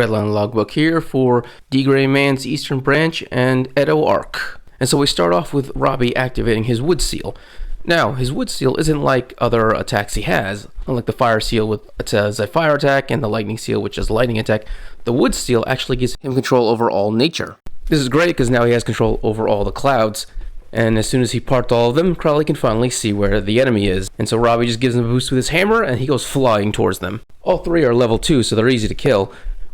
Redline Logbook here for D. Gray Man's Eastern Branch and Edo Arc. And so we start off with Robbie activating his Wood Seal. Now, his Wood Seal isn't like other attacks he has. Unlike the Fire Seal, which has a fire attack, and the Lightning Seal, which is a lightning attack, the Wood Seal actually gives him control over all nature. This is great because now he has control over all the clouds, and as soon as he parts all of them, Crowley can finally see where the enemy is. And so Robbie just gives him a boost with his hammer, and he goes flying towards them. All three are level 2, so they're easy to kill.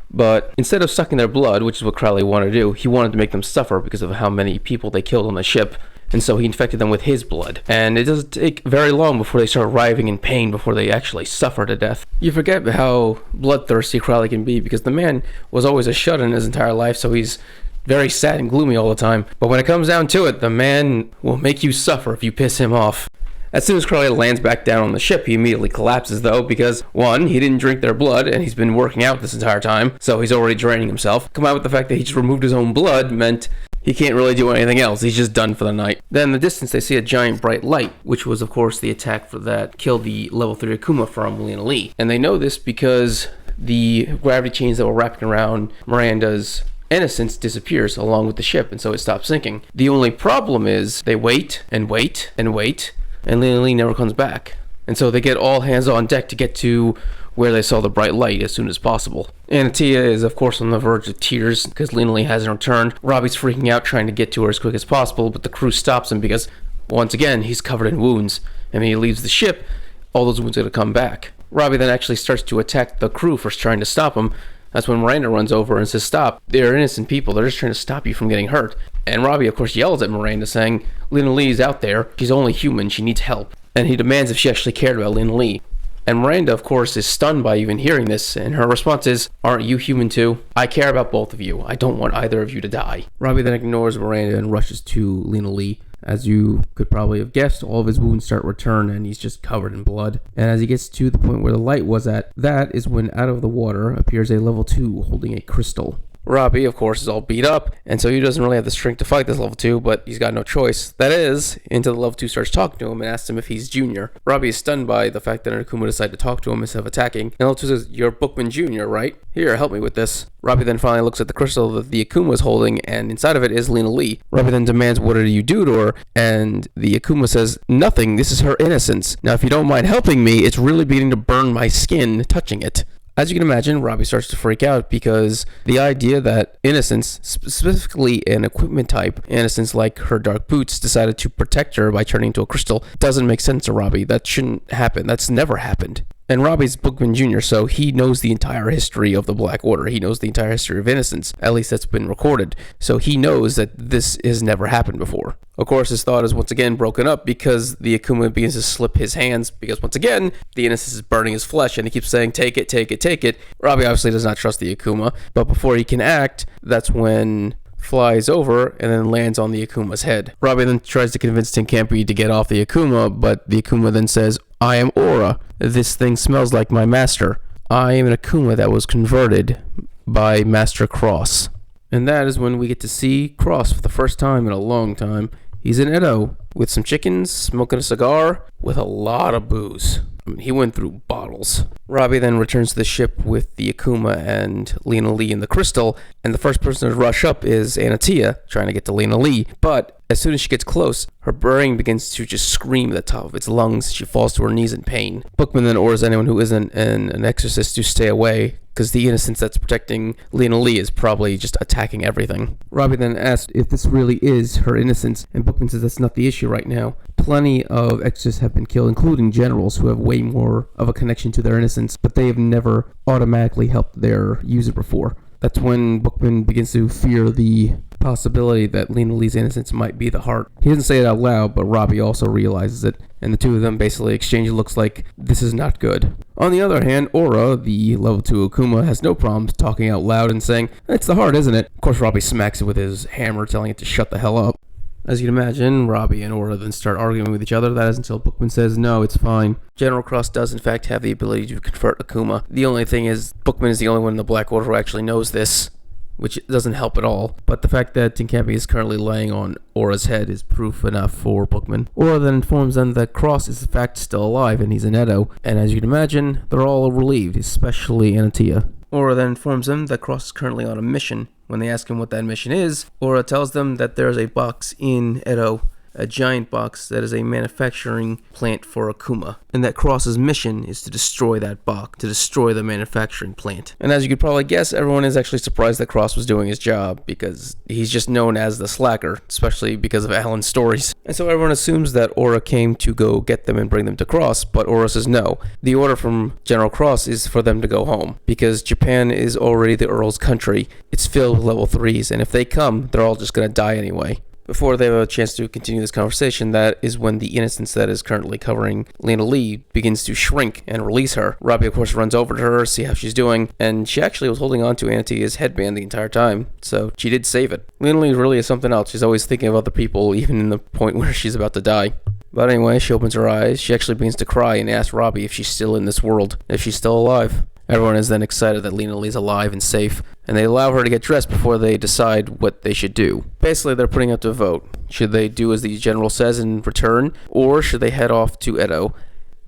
But instead of sucking their blood, which is what Crowley wanted to do, he wanted to make them suffer because of how many people they killed on the ship. And so he infected them with his blood. And it doesn't take very long before they start writhing in pain before they actually suffer to death. You forget how bloodthirsty Crowley can be because the man was always a shut-in his entire life, so he's very sad and gloomy all the time. But when it comes down to it, the man will make you suffer if you piss him off. As soon as Crowley lands back down on the ship, he immediately collapses though because, one, he didn't drink their blood and he's been working out this entire time, so he's already draining himself. Combined with the fact that he just removed his own blood meant he can't really do anything else. He's just done for the night. Then in the distance, they see a giant bright light, which was, of course, the attack that killed the level 3 Akuma from Lena Lee. And they know this because the gravity chains that were wrapping around Miranda's Innocence disappears along with the ship, and so it stops sinking. The only problem is they wait and wait and wait, and Lena Lee never comes back. And so they get all hands on deck to get to where they saw the bright light as soon as possible. Anatia is, of course, on the verge of tears because Lena Lee hasn't returned. Robbie's freaking out trying to get to her as quick as possible, but the crew stops him because, once again, he's covered in wounds. And when he leaves the ship, all those wounds are going to come back. Robbie then actually starts to attack the crew for trying to stop him. That's when Miranda runs over and says, "Stop, they're innocent people, they're just trying to stop you from getting hurt." And Robbie, of course, yells at Miranda saying, "Lena Lee's out there, she's only human, she needs help." And he demands if she actually cared about Lena Lee. And Miranda, of course, is stunned by even hearing this, and her response is, "Aren't you human too? I care about both of you. I don't want either of you to die." Robbie then ignores Miranda and rushes to Lena Lee. As you could probably have guessed, all of his wounds start to return and he's just covered in blood. And as he gets to the point where the light was at, that is when out of the water appears a level 2 holding a crystal. Robbie, of course, is all beat up, and so he doesn't really have the strength to fight this level 2, but he's got no choice. That is, until the level 2 starts talking to him and asks him if he's Junior. Robbie is stunned by the fact that an Akuma decided to talk to him instead of attacking. And level 2 says, "You're Bookman Jr., right? Here, help me with this." Robbie then finally looks at the crystal that the Akuma is holding, and inside of it is Lena Lee. Robbie then demands, "What did you do to her?" And the Akuma says, "Nothing, this is her innocence. Now, if you don't mind helping me, it's really beginning to burn my skin touching it." As you can imagine, Robbie starts to freak out because the idea that Innocence, specifically an equipment type, Innocence like her dark boots, decided to protect her by turning into a crystal doesn't make sense to Robbie. That shouldn't happen. That's never happened. And Robbie's Bookman Jr., so he knows the entire history of the Black Order. He knows the entire history of Innocence. At least that's been recorded. So he knows that this has never happened before. Of course, his thought is once again broken up because the Akuma begins to slip his hands because once again, the Innocence is burning his flesh and he keeps saying, "Take it, take it, take it." Robbie obviously does not trust the Akuma, but before he can act, that's when flies over and then lands on the Akuma's head. Robbie then tries to convince Tinkampi to get off the Akuma, but the Akuma then says, "I am Aura. This thing smells like my master. I am an Akuma that was converted by Master Cross." And that is when we get to see Cross for the first time in a long time. He's in Edo with some chickens, smoking a cigar, with a lot of booze. I mean, he went through bottles. Robbie then returns to the ship with the Akuma and Lena Lee and the crystal, and the first person to rush up is Anatia, trying to get to Lena Lee. But as soon as she gets close, her brain begins to just scream at the top of its lungs. She falls to her knees in pain. Bookman then orders anyone who isn't an exorcist to stay away, because the Innocence that's protecting Lena Lee is probably just attacking everything. Robbie then asks if this really is her innocence, and Bookman says that's not the issue right now. Plenty of exorcists have been killed, including generals who have way more of a connection to their innocence, but they have never automatically helped their user before. That's when Bookman begins to fear the possibility that Lena Lee's innocence might be the heart. He doesn't say it out loud, but Robbie also realizes it, and the two of them basically exchange looks like this is not good. On the other hand, Aura, the level 2 Akuma, has no problems talking out loud and saying, "It's the heart, isn't it?" Of course, Robbie smacks it with his hammer, telling it to shut the hell up. As you can imagine, Robbie and Aura then start arguing with each other. That is until Bookman says, "No, it's fine." General Cross does in fact have the ability to convert Akuma. The only thing is, Bookman is the only one in the Black Order who actually knows this, which doesn't help at all. But the fact that Tinkampi is currently laying on Aura's head is proof enough for Bookman. Aura then informs them that Cross is in fact still alive and he's in Edo. And as you can imagine, they're all relieved, especially Anatia. Aura then informs them that Cross is currently on a mission. When they ask him what that mission is, Aura tells them that there's a box in Edo, a giant box that is a manufacturing plant for Akuma, and that Cross's mission is to destroy that box, to destroy the manufacturing plant. And as you could probably guess, everyone is actually surprised that Cross was doing his job, because he's just known as the Slacker, especially because of Alan's stories. And so everyone assumes that Aura came to go get them and bring them to Cross, but Aura says no. The order from General Cross is for them to go home, because Japan is already the Earl's country. It's filled with level 3s, and if they come, they're all just going to die anyway. Before they have a chance to continue this conversation, that is when the innocence that is currently covering Lena Lee begins to shrink and release her. Robbie, of course, runs over to her, see how she's doing, and she actually was holding on to Anatia's headband the entire time, so she did save it. Lena Lee really is something else. She's always thinking of other people, even in the point where she's about to die. But anyway, she opens her eyes, she actually begins to cry and asks Robbie if she's still in this world, if she's still alive. Everyone is then excited that Lena Lee's alive and safe, and they allow her to get dressed before they decide what they should do. Basically, they're putting up to a vote. Should they do as the general says and return, or should they head off to Edo?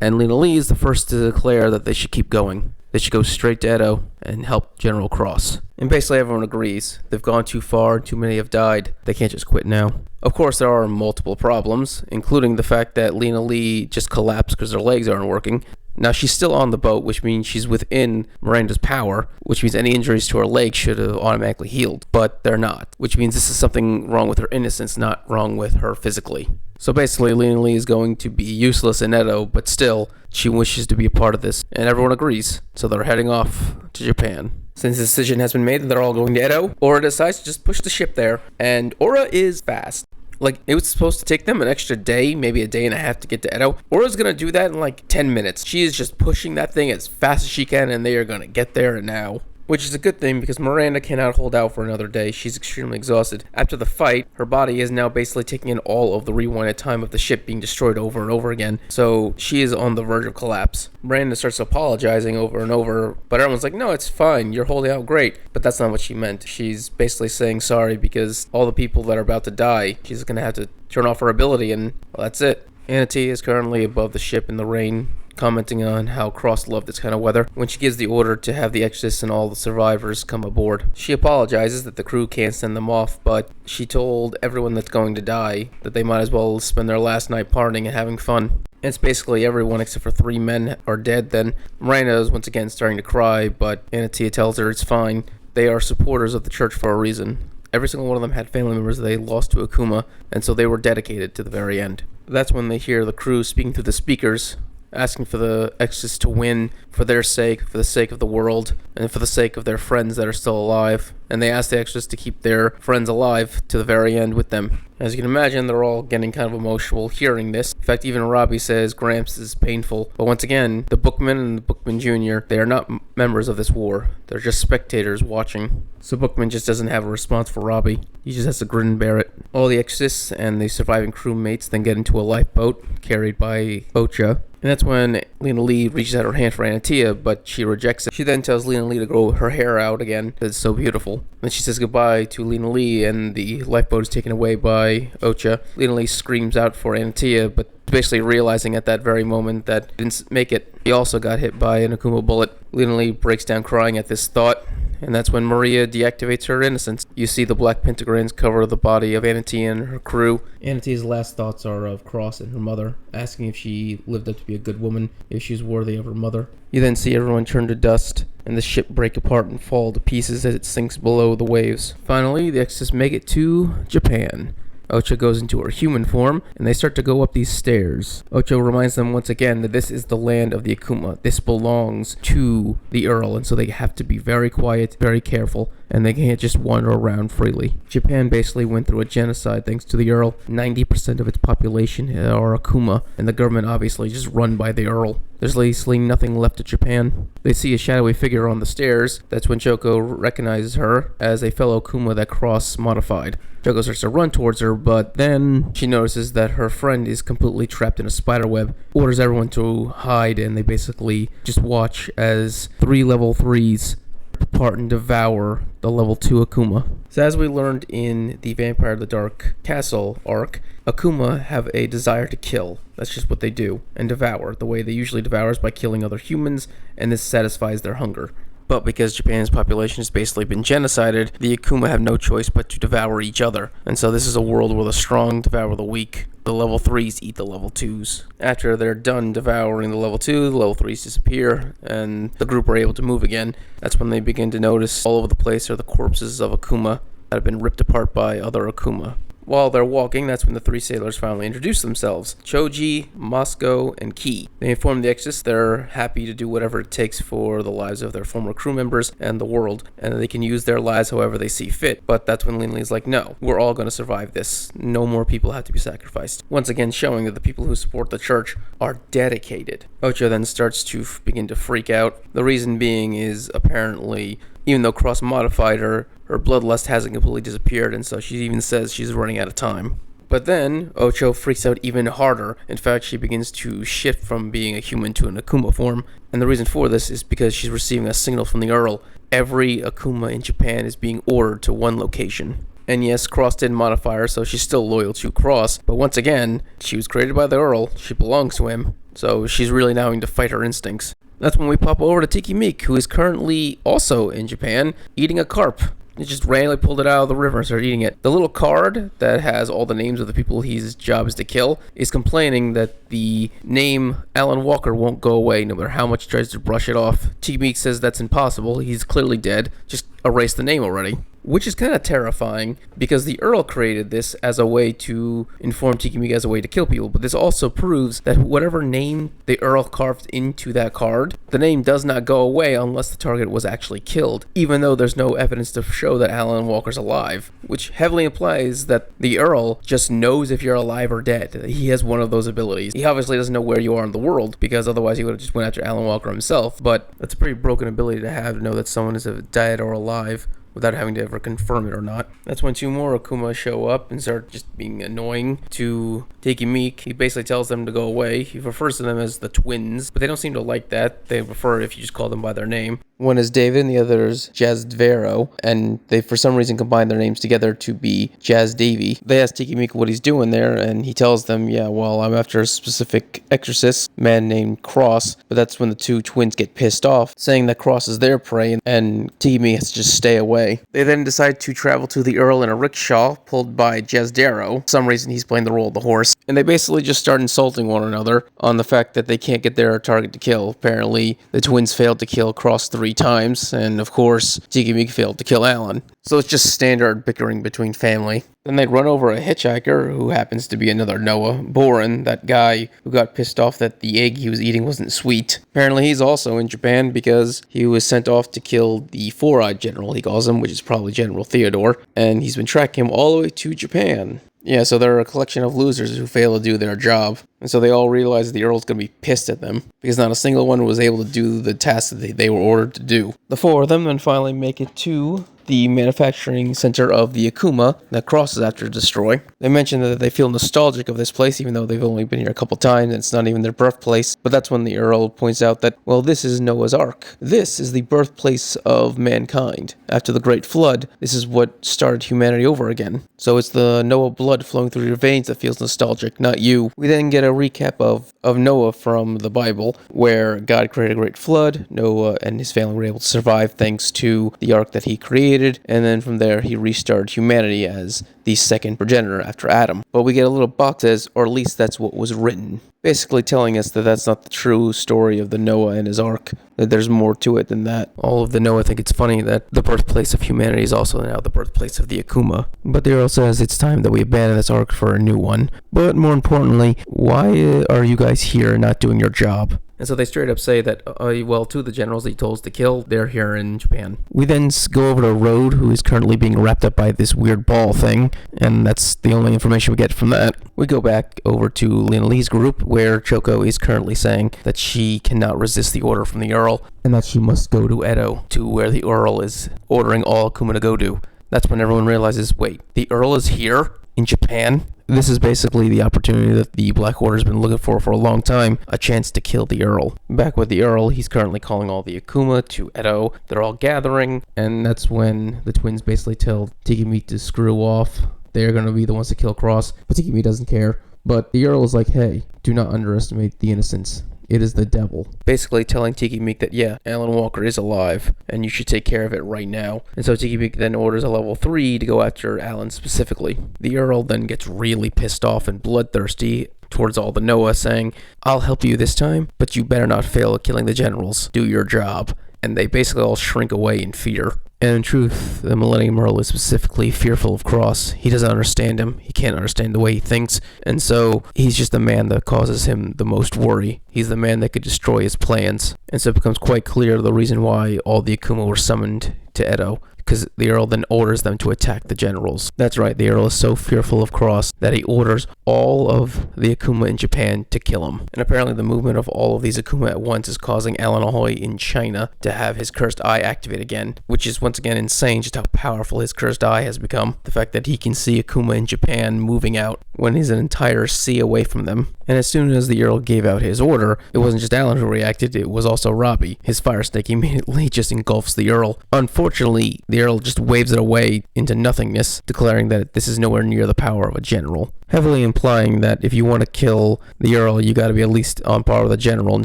And Lena Lee is the first to declare that they should keep going. They should go straight to Edo and help General Cross. And basically everyone agrees. They've gone too far and too many have died. They can't just quit now. Of course, there are multiple problems, including the fact that Lena Lee just collapsed because her legs aren't working. Now, she's still on the boat, which means she's within Miranda's power, which means any injuries to her legs should have automatically healed, but they're not, which means this is something wrong with her innocence, not wrong with her physically. So basically, Lena Lee is going to be useless in Edo, but still, she wishes to be a part of this, and everyone agrees, so they're heading off to Japan. Since the decision has been made that they're all going to Edo, Aura decides to just push the ship there, and Aura is fast. Like, it was supposed to take them an extra day, maybe a day and a half to get to Edo. Aura's gonna do that in like 10 minutes. She is just pushing that thing as fast as she can, and they are gonna get there now. Which is a good thing, because Miranda cannot hold out for another day. She's extremely exhausted. After the fight, her body is now basically taking in all of the rewinded time of the ship being destroyed over and over again. So she is on the verge of collapse. Miranda starts apologizing over and over, but everyone's like, no, it's fine. You're holding out great. But that's not what she meant. She's basically saying sorry because all the people that are about to die, she's going to have to turn off her ability, and well, that's it. Anatia is currently above the ship in the rain, commenting on how Cross loved this kind of weather when she gives the order to have the Exorcist and all the survivors come aboard. She apologizes that the crew can't send them off, but she told everyone that's going to die that they might as well spend their last night partying and having fun. And it's basically everyone except for 3 men are dead then. Miranda is once again starting to cry, but Anatia tells her it's fine. They are supporters of the church for a reason. Every single one of them had family members that they lost to Akuma, and so they were dedicated to the very end. That's when they hear the crew speaking through the speakers, asking for the Exorcist to win for their sake, for the sake of the world, and for the sake of their friends that are still alive. And they ask the Exorcist to keep their friends alive to the very end with them. As you can imagine, they're all getting kind of emotional hearing this. In fact, even Robbie says Gramps is painful. But once again, the Bookman and the Bookman Jr., they are not members of this war. They're just spectators watching. So Bookman just doesn't have a response for Robbie. He just has to grin and bear it. All the Exorcists and the surviving crewmates then get into a lifeboat carried by Ocha. And that's when Lena Lee reaches out her hand for Anatia, but she rejects it. She then tells Lena Lee to grow her hair out again. It's so beautiful. Then she says goodbye to Lena Lee, and the lifeboat is taken away by Ocha. Lena Lee screams out for Anatia, but basically realizing at that very moment that didn't make it. He also got hit by an Akuma bullet. Lena Lee breaks down crying at this thought, and that's when Maria deactivates her innocence. You see the black pentagrams cover the body of Anatia and her crew. Anatia's last thoughts are of Cross and her mother, asking if she lived up to be a good woman, if she was worthy of her mother. You then see everyone turn to dust, and the ship break apart and fall to pieces as it sinks below the waves. Finally, the Exorcists make it to Japan. Ocha goes into her human form, and they start to go up these stairs. Ocha reminds them once again that this is the land of the Akuma. This belongs to the Earl, and so they have to be very quiet, very careful, and they can't just wander around freely. Japan basically went through a genocide thanks to the Earl. 90% of its population are Akuma, and the government obviously just run by the Earl. There's basically nothing left of Japan. They see a shadowy figure on the stairs. That's when Choco recognizes her as a fellow Akuma that Cross modified. Choco starts to run towards her, but then she notices that her friend is completely trapped in a spider web, orders everyone to hide, and they basically just watch as 3 level 3s apart and devour the level 2 Akuma. So as we learned in the Vampire of the Dark Castle arc, Akuma have a desire to kill. That's just what they do, and devour. The way they usually devour is by killing other humans, and this satisfies their hunger. But because Japan's population has basically been genocided, the Akuma have no choice but to devour each other. And so this is a world where the strong devour the weak. The level 3s eat the level 2s. After they're done devouring the level 2, the level 3s disappear, and the group are able to move again. That's when they begin to notice all over the place are the corpses of Akuma that have been ripped apart by other Akuma. While they're walking, that's when the 3 sailors finally introduce themselves. Choji, Moscow, and Ki. They inform the Exodus they're happy to do whatever it takes for the lives of their former crew members and the world, and they can use their lives however they see fit. But that's when Lin Li's like, no, we're all going to survive this. No more people have to be sacrificed. Once again showing that the people who support the church are dedicated. Ocho then starts to begin to freak out. The reason being is apparently, even though Cross modified her bloodlust hasn't completely disappeared, and so she even says she's running out of time. But then, Ocho freaks out even harder. In fact, she begins to shift from being a human to an Akuma form, and the reason for this is because she's receiving a signal from the Earl. Every Akuma in Japan is being ordered to one location. And yes, Cross didn't modify her, so she's still loyal to Cross, but once again, she was created by the Earl, she belongs to him, so she's really now having to fight her instincts. That's when we pop over to Tiki Meek, who is currently also in Japan, eating a carp. He just randomly pulled it out of the river and started eating it. The little card that has all the names of the people his job is to kill is complaining that the name Alan Walker won't go away no matter how much he tries to brush it off. Tiki Meek says that's impossible. He's clearly dead. Just erase the name already. Which is kind of terrifying, because the Earl created this as a way to inform Tiki Meek as a way to kill people, but this also proves that whatever name the Earl carved into that card, the name does not go away unless the target was actually killed, even though there's no evidence to show that Alan Walker's alive, which heavily implies that the Earl just knows if you're alive or dead. He has one of those abilities. He obviously doesn't know where you are in the world, because otherwise he would have just went after Alan Walker himself, but that's a pretty broken ability to have, to know that someone is dead or alive without having to ever confirm it or not. That's when 2 more Akuma show up and start just being annoying to Tiki Meek. He basically tells them to go away. He refers to them as the twins, but they don't seem to like that. They prefer it if you just call them by their name. One is David and the other is Jazdvero, and they for some reason combine their names together to be Jazz Davy. They ask Tiki Meek what he's doing there, and he tells them, yeah, well, I'm after a specific exorcist, man named Cross. But that's when the 2 twins get pissed off, saying that Cross is their prey, and Tiki Meek has to just stay away. They then decide to travel to the Earl in a rickshaw pulled by Jazdero. For some reason, he's playing the role of the horse. And they basically just start insulting one another on the fact that they can't get their target to kill. Apparently, the twins failed to kill Cross 3 times, and of course, Tiki Meek failed to kill Alan. So it's just standard bickering between family. Then they run over a hitchhiker, who happens to be another Noah, Boren, that guy who got pissed off that the egg he was eating wasn't sweet. Apparently he's also in Japan because he was sent off to kill the Four-Eyed General, he calls him, which is probably General Theodore, and he's been tracking him all the way to Japan. Yeah, so they're a collection of losers who fail to do their job. And so they all realize the Earl's going to be pissed at them, because not a single one was able to do the task that they were ordered to do. The 4 of them then finally make it to the manufacturing center of the Akuma that Cross is after to destroy. They mention that they feel nostalgic of this place, even though they've only been here a couple times and it's not even their birthplace. But that's when the Earl points out that, well, this is Noah's Ark. This is the birthplace of mankind. After the Great Flood, this is what started humanity over again. So it's the Noah blood flowing through your veins that feels nostalgic, not you. We then get a recap of Noah from the Bible, where God created a great flood. Noah and his family were able to survive thanks to the ark that he created. And then from there, he restarted humanity as the second progenitor after Adam. But we get a little box that says, or at least that's what was written, basically telling us that that's not the true story of the Noah and his ark, that there's more to it than that. All of the Noah think it's funny that the birthplace of humanity is also now the birthplace of the Akuma. But the Earl says it's time that we abandon this ark for a new one. But more importantly, why are you guys here and not doing your job? And so they straight up say that, well, 2 of the generals he told us to kill, they're here in Japan. We then go over to Road, who is currently being wrapped up by this weird ball thing, and that's the only information we get from that. We go back over to Lin Li's group, where Choco is currently saying that she cannot resist the order from the Earl, and that she must go to Edo, to where the Earl is ordering all Akuma to go to. That's when everyone realizes, wait, the Earl is here in Japan? This is basically the opportunity that the Black Order's been looking for a long time, a chance to kill the Earl. Back with the Earl, he's currently calling all the Akuma to Edo. They're all gathering, and that's when the twins basically tell Tiki Meek to screw off. They're going to be the ones to kill Cross, but Tiki Meek doesn't care. But the Earl is like, hey, do not underestimate the innocents. it is the devil. Basically telling Tiki Meek that, yeah, Alan Walker is alive, and you should take care of it right now. And so Tiki Meek then orders a level 3 to go after Alan specifically. The Earl then gets really pissed off and bloodthirsty towards all the Noah, saying, I'll help you this time, but you better not fail at killing the generals. Do your job. And they basically all shrink away in fear. And in truth, the Millennium Earl is specifically fearful of Cross. He doesn't understand him. He can't understand the way he thinks. And so he's just the man that causes him the most worry. He's the man that could destroy his plans. And so it becomes quite clear the reason why all the Akuma were summoned to Edo, because the Earl then orders them to attack the generals. That's right, the Earl is so fearful of Cross that he orders all of the Akuma in Japan to kill him. And apparently the movement of all of these Akuma at once is causing Alan Ahoy in China to have his cursed eye activate again, which is once again insane just how powerful his cursed eye has become. The fact that he can see Akuma in Japan moving out when he's an entire sea away from them. And as soon as the Earl gave out his order, it wasn't just Alan who reacted, it was also Robbie. His fire snake immediately just engulfs the Earl. Unfortunately, the Earl just waves it away into nothingness, declaring that this is nowhere near the power of a general, heavily implying that if you want to kill the Earl, you gotta be at least on par with a general in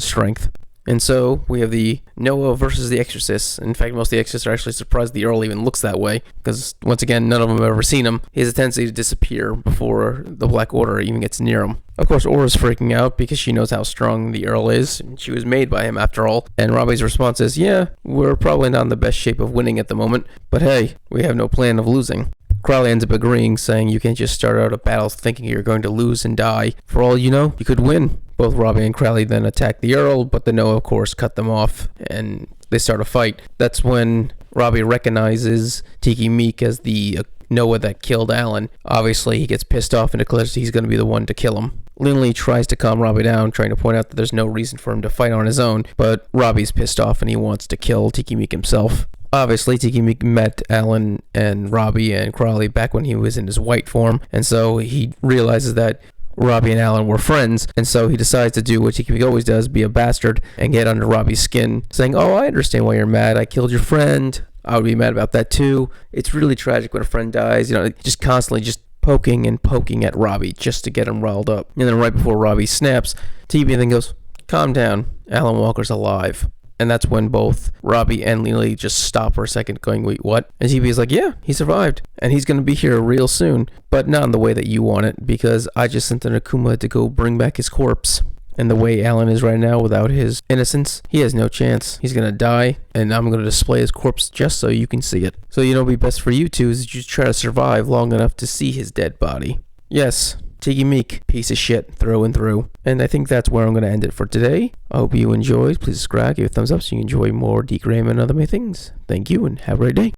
strength. And so we have the Noah versus the Exorcists. In fact, most of the Exorcists are actually surprised the Earl even looks that way, because once again, none of them have ever seen him. He has a tendency to disappear before the Black Order even gets near him. Of course, Aura's freaking out because she knows how strong the Earl is, and she was made by him after all. And Robbie's response is, yeah, we're probably not in the best shape of winning at the moment, but hey, we have no plan of losing. Crowley ends up agreeing, saying you can't just start out a battle thinking you're going to lose and die. For all you know, you could win. Both Robbie and Crowley then attack the Earl, but the Noah, of course, cut them off, and they start a fight. That's when Robbie recognizes Tiki Meek as the Noah that killed Alan. Obviously, he gets pissed off and declares he's going to be the one to kill him. Lin-Lee tries to calm Robbie down, trying to point out that there's no reason for him to fight on his own, but Robbie's pissed off and he wants to kill Tiki Meek himself. Obviously, Tiki Meek met Alan and Robbie and Crowley back when he was in his white form, and so he realizes that Robbie and Alan were friends, and so he decides to do what Tiki Meek always does, be a bastard, and get under Robbie's skin, saying, oh, I understand why you're mad. I killed your friend. I would be mad about that too. It's really tragic when a friend dies, just constantly just poking and poking at Robbie just to get him riled up. And then right before Robbie snaps, Tiki Meek then goes, calm down. Alan Walker's alive. And that's when both Robbie and Lin-Lee just stop for a second going, wait, what? And TB is like, yeah, he survived. And he's going to be here real soon. But not in the way that you want it, because I just sent an Akuma to go bring back his corpse. And the way Alan is right now without his innocence, he has no chance. He's going to die, and I'm going to display his corpse just so you can see it. So you know what would be best for you two is you try to survive long enough to see his dead body. Yes, Tiki Meek, piece of shit through and through. And I think that's where I'm going to end it for today. I hope you enjoyed. Please subscribe, give a thumbs up so you enjoy more Deke Rayman and other things. Thank you, and have a great day.